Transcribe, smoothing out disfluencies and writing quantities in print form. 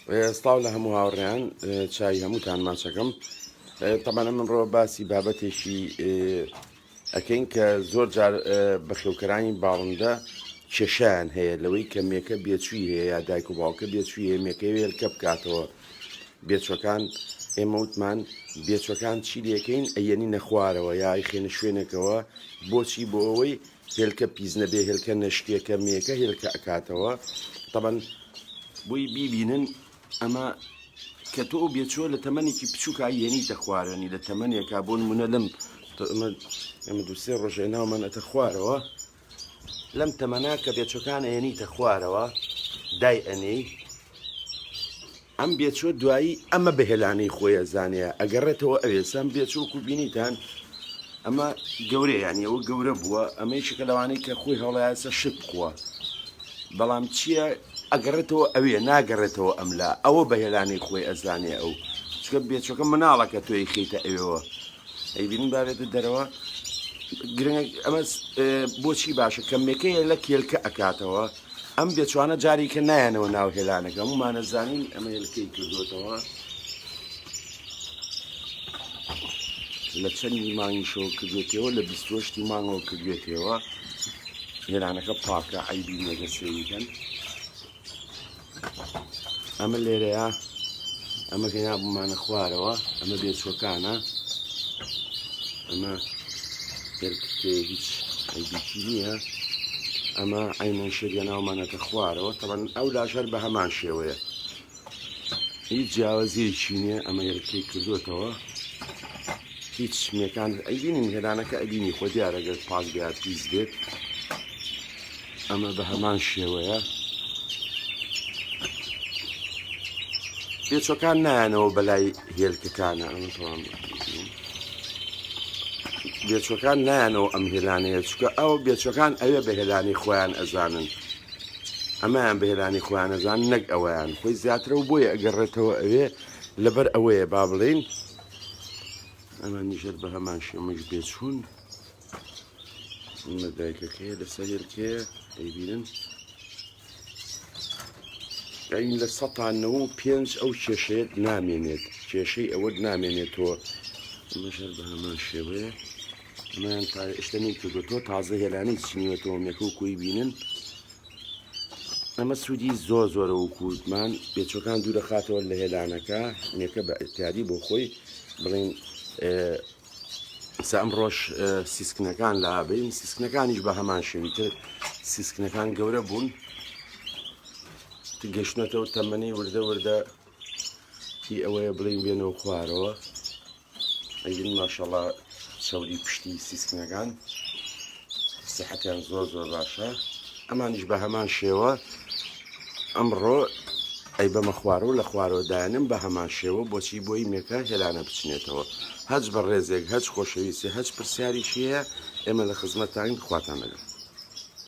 ستاو لە هەموو هاوڕێیان چای هەمووتان ماچەکەم تەمانە منڕۆ باسی بابەتێکی ئەکەین کە زۆر جار بەخێوکەرانی باڵندە کێشیان هەیە لەوەی کە مێکە بێچووی هەیە یا دایک و باوکە بێچووی هەیە مێکەی هێلکە بکاتەوە بێچۆکان ئێمە وتمان بێچۆکان چی لەکەین ئەیەنی نەخوارەوە یا خێنە شوێنێکەوە بۆچی بۆ ئەوەی هێلکە پیس نەبێ هێلکە نەشتێکە مێکە هێلکە ئەکاتەوە تەبەن بۆی بیبینن ئەمە کە تۆ بێچۆ لە تەمەنێکی بچووکە یەنیتە خوارەنی لە تەمەنێکا بۆ نمونە لەم ئەمە دووسێ ڕۆژێ ناومان ئەتە خوارەوە لەم تەمەنا کە بێچۆکان ئەیەنیتە خوارەوە دای ئەنەی ئەم بێچۆ دوایی ئەمە بەهێلانەی خۆی ئەزانەیە ئەگەڕێتەوە ئەوێسەم بێچۆک و بینیتان ئەمە گەورەیانی ئەوە گەورە بووە ئەمەیشکە لەوانەیە کە خۆی هەڵایاسە شت بخووە بەڵام چییە ئەگەڕێتەوە ئەوێ ناگەڕێتەوە ئەملا ئەوە بەهێلانەی خۆی ئەزانێ ئەو چکە بێچۆکە مناڵەکە تۆی خەیتە ئەوێەوە ئەیبینین بارێتە دەرەوە گرنگ ئەمە بۆچی باشە کە مێکەیە لە کێلکە ئەکاتەوە ئەم بێچوانە جاری کە نایەنەوە ناو هێلانەکە هەمومانەزانین ئەمە هێلکەی کردوێتەوە لە چەندی مانگی شەوە کردوێتەوە لە 28 مانگەوە کردوێتەوە هێلانەکە پاکە عیبی نەگەسێویکەن ئەمە لێرەیە ئەمە گەنا بمانە خوارەوە ئەمە بێچۆکانە ئەمە هیچ عیبیکی نییە ئەمە عینەن شێریە ناومانەکە خوارەوە تەبەن ئەو لاشەر بە هەمان شێوەیە هیچ جیاوازیەکی نییە ئەمە هێلکەی کردوێتەوە هیچ شمێکان ئەیبینین هێلانەکە ئەبینی خۆ دیارەگەر پاک بێت پیس بێت ئەمە بە هەمان شێوەیە بێچۆکان نایەنەوە بەلای هێلکەکانە ئەمە تەواو بێچۆکان نایەنەوە ئەم هێلانەیە چکە ئەو بێچۆکان ئەوێ بە هێلانی خۆیان ئەزانن ئەمەیان بە هێلانی خۆیان ئەزان نەک ئەوەیان خۆی زیاترە و بۆیە ئەگەڕێتەوە ئەوێ لەبەر ئەوەیە با بڵین ئەمە نیژەر بە هەمان شێمەش بێچوون ئەمە دایکەکەیە لەسەر هێلکەیە ئەیبینن ئەین لە 105 ئەو کێشەیەت نامێنێت کێشەی ئەوە نامێنێتەوە ئەمەشەر بە هەمان شێوەیە ئەمەیان تا ئشتەنی کردوتەوە تازە هێلانەی چنیوێتەوە مێکە و کوی بینن ئەمە سوودی زۆر زۆرە وکووتمان بێچۆکان دوورە خاتەوە لە هێلانەکە مێکە بە ئەتیادی بۆ خۆی بڵین ئەم ڕۆژ سیسکنەکان لابین سیسکنەکانیش بە هەمان شێویتر سیسکنەکان گەورە بوون گەشتنەتەوە تەمەنی وردە وردە هی ئەوەیە بڵین بێنەوە خوارەوە ئەیبین ماشەڵڵا چەوری پشتی سیسکنەکان سیحەتیان زۆر زۆر باشە ئەمانیش بە هەمان شێوە ئەمڕۆ ئەی بەمە خوارەوە لە خوارەوەدایانم بە هەمان شێوە بۆچی بۆی مێکە هێلانە بچنێتەوە هەچ بە ڕێزێک هەچ خۆشەویستی هەچ پرسیاریشیە ئێمە لە خزمەتتان خواتان لەگەڵ